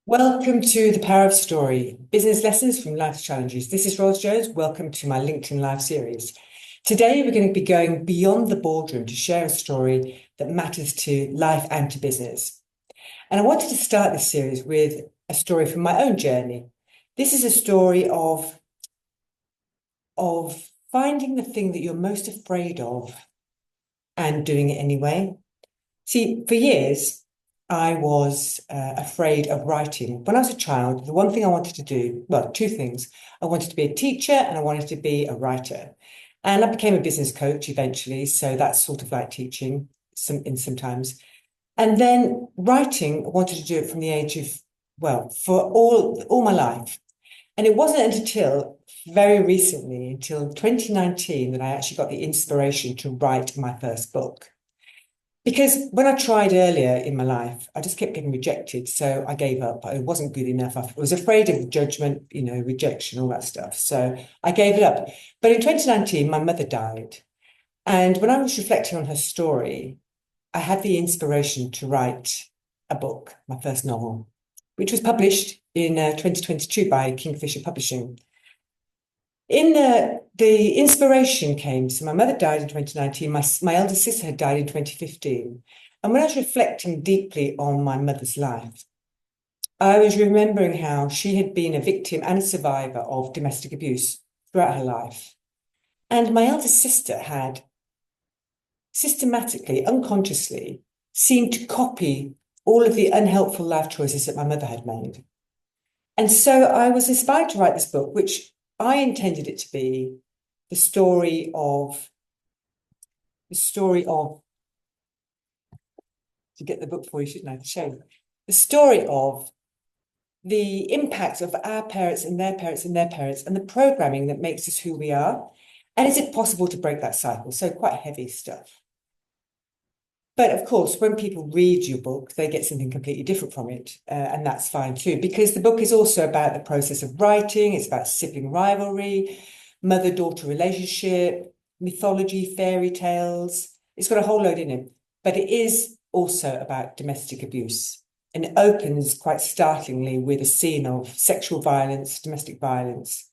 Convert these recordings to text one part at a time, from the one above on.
Welcome to The Power of Story, business lessons from life's challenges. This is Rose Jones. Welcome to my LinkedIn Live series. Today, we're going to be going beyond the boardroom to share a story that matters to life and to business. And I wanted to start this series with a story from my own journey. This is a story of finding the thing that you're most afraid of and doing it anyway. See, for years, I was afraid of writing. When I was a child, the one thing I wanted to do, well, two things. I wanted to be a teacher and I wanted to be a writer. And I became a business coach eventually. So that's sort of like teaching sometimes. And then writing, I wanted to do it from the age of, well, for all my life. And it wasn't until very recently, until 2019, that I actually got the inspiration to write my first book. Because when I tried earlier in my life, I just kept getting rejected. So I gave up. It wasn't good enough. I was afraid of judgment, rejection, all that stuff. So I gave it up. But in 2019, my mother died. And when I was reflecting on her story, I had the inspiration to write a book, my first novel, which was published in 2022 by Kingfisher Publishing. In the inspiration came, so my mother died in 2019, my elder sister had died in 2015. And when I was reflecting deeply on my mother's life, I was remembering how she had been a victim and a survivor of domestic abuse throughout her life. And my elder sister had systematically, unconsciously, seemed to copy all of the unhelpful life choices that my mother had made. And so I was inspired to write this book, which I intended it to be the story of, to get the book for you, shouldn't I? To show you. The story of the impact of our parents and their parents and their parents and the programming that makes us who we are. And is it possible to break that cycle? So quite heavy stuff. But of course, when people read your book, they get something completely different from it. And that's fine too, because the book is also about the process of writing. It's about sibling rivalry, mother-daughter relationship, mythology, fairy tales. It's got a whole load in it. But it is also about domestic abuse. And it opens quite startlingly with a scene of sexual violence, domestic violence.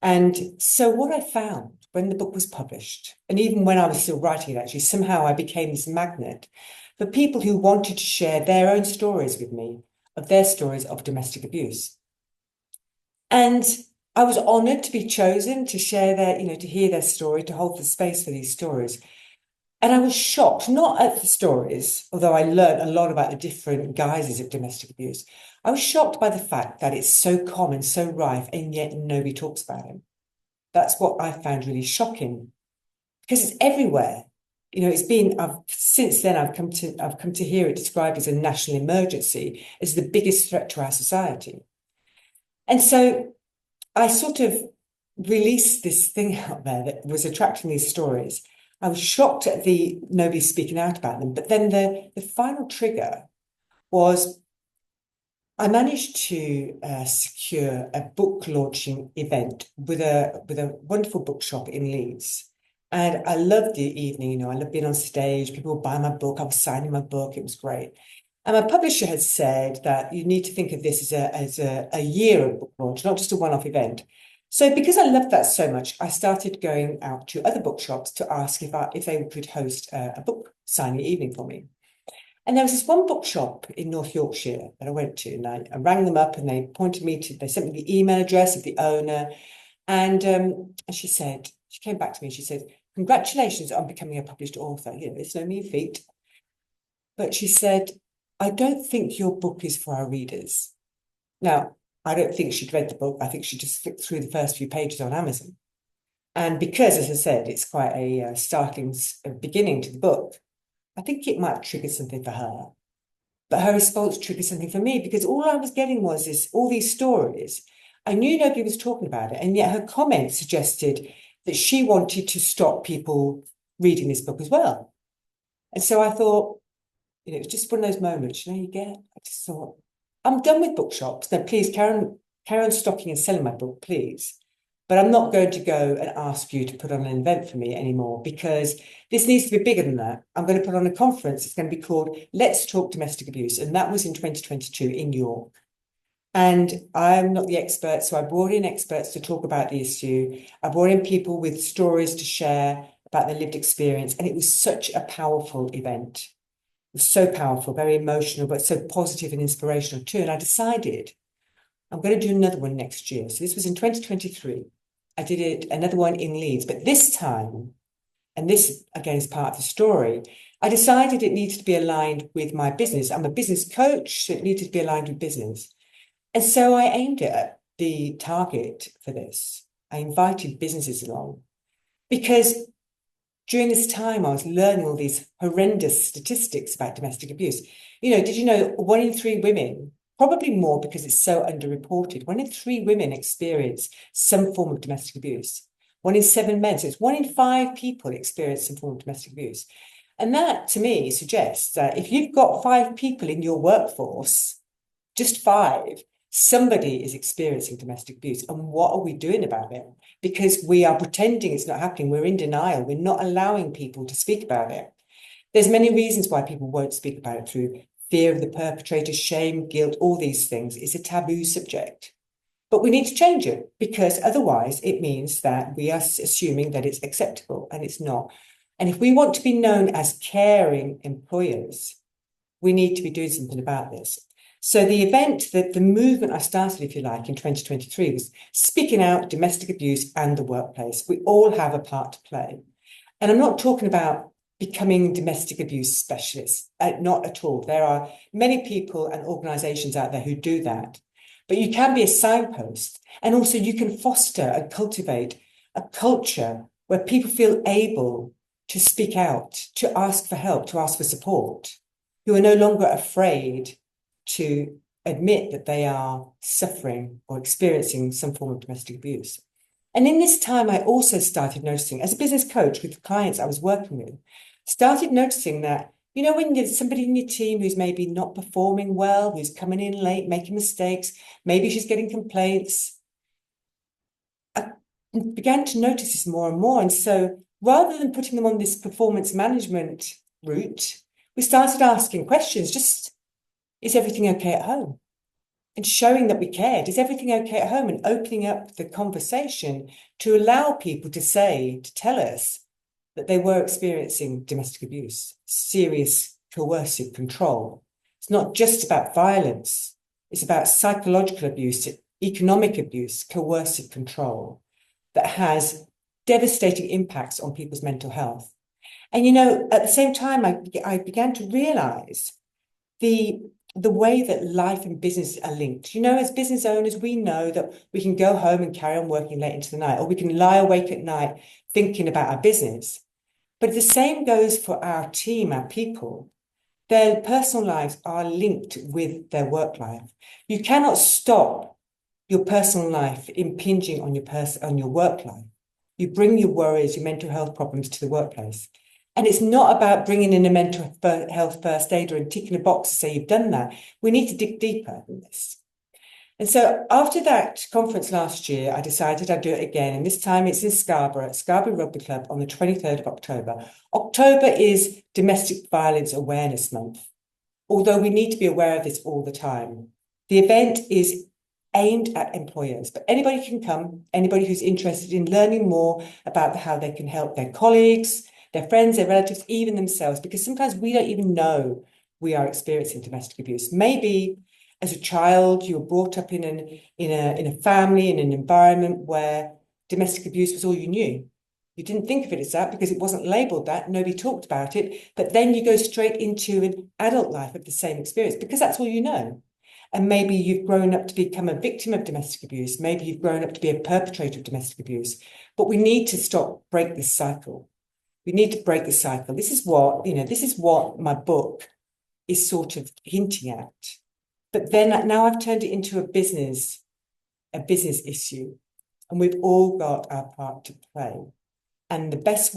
And so what I found when the book was published, and even when I was still writing it, actually, somehow I became this magnet for people who wanted to share their own stories with me of their stories of domestic abuse. And I was honored to be chosen to share to hear their story, to hold the space for these stories. And I was shocked, not at the stories, although I learned a lot about the different guises of domestic abuse. I was shocked by the fact that it's so common, so rife, and yet nobody talks about it. That's what I found really shocking, because it's everywhere. Since then I've come to hear it described as a national emergency, as the biggest threat to our society. And so I sort of released this thing out there that was attracting these stories. I was shocked at the nobody speaking out about them. But then the final trigger was I managed to secure a book launching event with a wonderful bookshop in Leeds. And I loved the evening, I loved being on stage, people would buy my book, I was signing my book, it was great. And my publisher had said that you need to think of this as a year of book launch, not just a one-off event. So because I loved that so much, I started going out to other bookshops to ask if they could host a book signing evening for me. And there was this one bookshop in North Yorkshire that I went to, and I rang them up and they sent me the email address of the owner. And she came back to me and she said, congratulations on becoming a published author. It's no mean feat. But she said, I don't think your book is for our readers. Now, I don't think she'd read the book. I think she just flicked through the first few pages on Amazon. And because, as I said, it's quite a startling beginning to the book, I think it might trigger something for her. But her response triggered something for me, because all I was getting was all these stories. I knew nobody was talking about it, and yet her comment suggested that she wanted to stop people reading this book as well. And so I thought, it was just one of those moments, you get. I just thought, I'm done with bookshops. Now, please carry on stocking and selling my book, please. But I'm not going to go and ask you to put on an event for me anymore, because this needs to be bigger than that. I'm going to put on a conference. It's going to be called Let's Talk Domestic Abuse. And that was in 2022 in York. And I'm not the expert, so I brought in experts to talk about the issue. I brought in people with stories to share about their lived experience, and it was such a powerful event. It was so powerful, very emotional, but so positive and inspirational too. And I decided I'm going to do another one next year. So this was in 2023. I did another one in Leeds, but this time, and this again is part of the story, I decided it needed to be aligned with my business. I'm a business coach, so it needed to be aligned with business. And so I aimed it at the target for this. I invited businesses along because during this time I was learning all these horrendous statistics about domestic abuse. Did you know 1 in 3 women, probably more because it's so underreported, 1 in 3 women experience some form of domestic abuse. 1 in 7 men, so it's 1 in 5 people experience some form of domestic abuse. And that to me suggests that if you've got 5 people in your workforce, just 5, somebody is experiencing domestic abuse. And what are we doing about it? Because we are pretending it's not happening. We're in denial. We're not allowing people to speak about it. There's many reasons why people won't speak about it, through fear of the perpetrator, shame, guilt, all these things. It's a taboo subject. But we need to change it, because otherwise it means that we are assuming that it's acceptable, and it's not. And if we want to be known as caring employers, we need to be doing something about this. So the event, the movement I started, if you like, in 2023 was speaking out domestic abuse and the workplace. We all have a part to play. And I'm not talking about becoming domestic abuse specialists, not at all. There are many people and organisations out there who do that. But you can be a signpost, and also you can foster and cultivate a culture where people feel able to speak out, to ask for help, to ask for support, who are no longer afraid to admit that they are suffering or experiencing some form of domestic abuse. And in this time, I also started noticing, as a business coach with the clients I was working with, started noticing that, when there's somebody in your team who's maybe not performing well, who's coming in late, making mistakes, maybe she's getting complaints, I began to notice this more and more. And so rather than putting them on this performance management route, we started asking questions, just, is everything okay at home? And showing that we cared. Is everything okay at home? And opening up the conversation to allow people to tell us that they were experiencing domestic abuse, serious coercive control. It's not just about violence. It's about psychological abuse, economic abuse, coercive control that has devastating impacts on people's mental health. And, at the same time, I began to realize the way that life and business are linked. As business owners, we know that we can go home and carry on working late into the night, or we can lie awake at night thinking about our business. But the same goes for our team, our people. Their personal lives are linked with their work life. You cannot stop your personal life impinging on your work life. You bring your worries, your mental health problems to the workplace. And it's not about bringing in a mental health first aider and ticking a box to say you've done that. We need to dig deeper than this. And so after that conference last year, I decided I'd do it again. And this time it's in Scarborough Rugby Club on the 23rd of October. October is Domestic Violence Awareness Month, although we need to be aware of this all the time. The event is aimed at employers, but anybody can come, anybody who's interested in learning more about how they can help their colleagues, their friends, their relatives, even themselves, because sometimes we don't even know we are experiencing domestic abuse. Maybe as a child, you were brought up in a family, in an environment where domestic abuse was all you knew. You didn't think of it as that because it wasn't labelled that, nobody talked about it, but then you go straight into an adult life of the same experience because that's all you know. And maybe you've grown up to become a victim of domestic abuse. Maybe you've grown up to be a perpetrator of domestic abuse. But we need to break this cycle. We need to break the cycle. This is what my book is sort of hinting at. But then now I've turned it into a business issue, and we've all got our part to play. And the best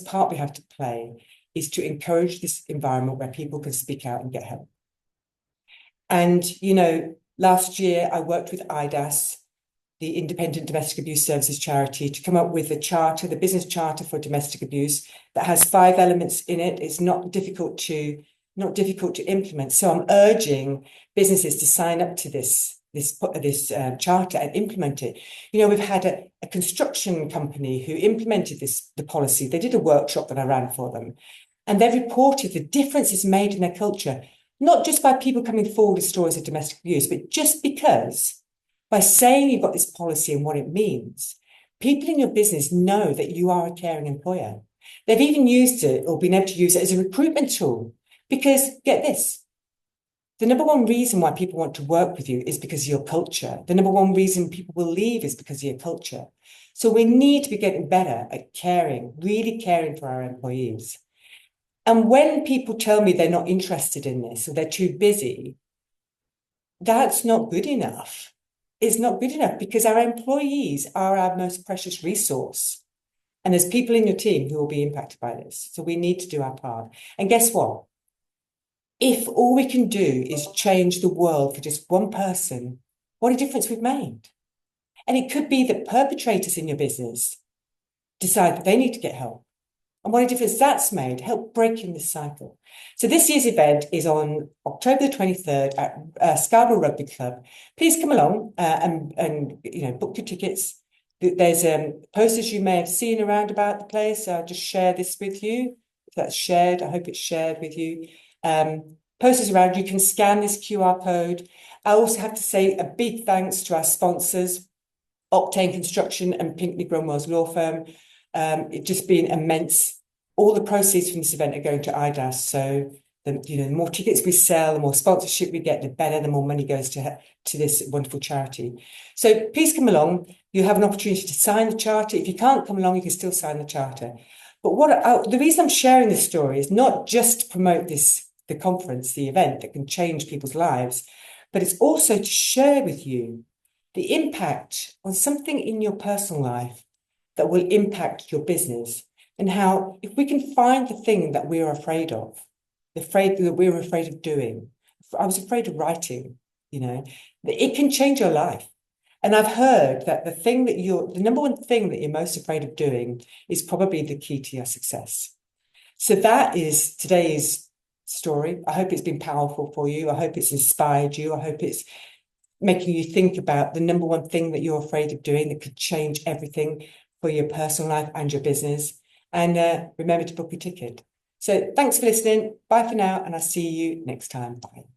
part we have to play is to encourage this environment where people can speak out and get help. And, last year I worked with IDAS, the Independent Domestic Abuse Services charity, to come up with the business charter for domestic abuse that has 5 elements in it. It's not difficult to not difficult to implement. So I'm urging businesses to sign up to this charter and implement it. You know, we've had a construction company who implemented the policy. They did a workshop that I ran for them, and they reported the difference it's made in their culture, not just by people coming forward with stories of domestic abuse, but just because by saying you've got this policy and what it means, people in your business know that you are a caring employer. They've even used it or been able to use it as a recruitment tool because, get this, the number one reason why people want to work with you is because of your culture. The number one reason people will leave is because of your culture. So we need to be getting better at caring, really caring for our employees. And when people tell me they're not interested in this or they're too busy, that's not good enough. It's not good enough because our employees are our most precious resource. And there's people in your team who will be impacted by this. So we need to do our part. And guess what? If all we can do is change the world for just one person, what a difference we've made. And it could be that perpetrators in your business decide that they need to get help. And what a difference that's made, help breaking this cycle. So this year's event is on October the 23rd at Scarborough Rugby Club. Please come along and book your tickets. There's posters you may have seen around about the place. I'll just share this with you. If that's shared, I hope it's shared with you. Posters around, you can scan this QR code. I also have to say a big thanks to our sponsors, Octane Construction and Pinkney Brunwell's law firm. It's just been immense. All the proceeds from this event are going to IDAS. So the more tickets we sell, the more sponsorship we get, the better, the more money goes to this wonderful charity. So please come along. You have an opportunity to sign the charter. If you can't come along, you can still sign the charter. But the reason I'm sharing this story is not just to promote the conference, the event that can change people's lives, but it's also to share with you the impact on something in your personal life that will impact your business, and how if we can find the thing that we're afraid of, that we're afraid of doing. I was afraid of writing, it can change your life. And I've heard that the number one thing that you're most afraid of doing is probably the key to your success. So that is today's story. I hope it's been powerful for you. I hope it's inspired you. I hope it's making you think about the number one thing that you're afraid of doing that could change everything for your personal life and your business. And remember to book your ticket. So thanks for listening. Bye for now, and I'll see you next time. Bye.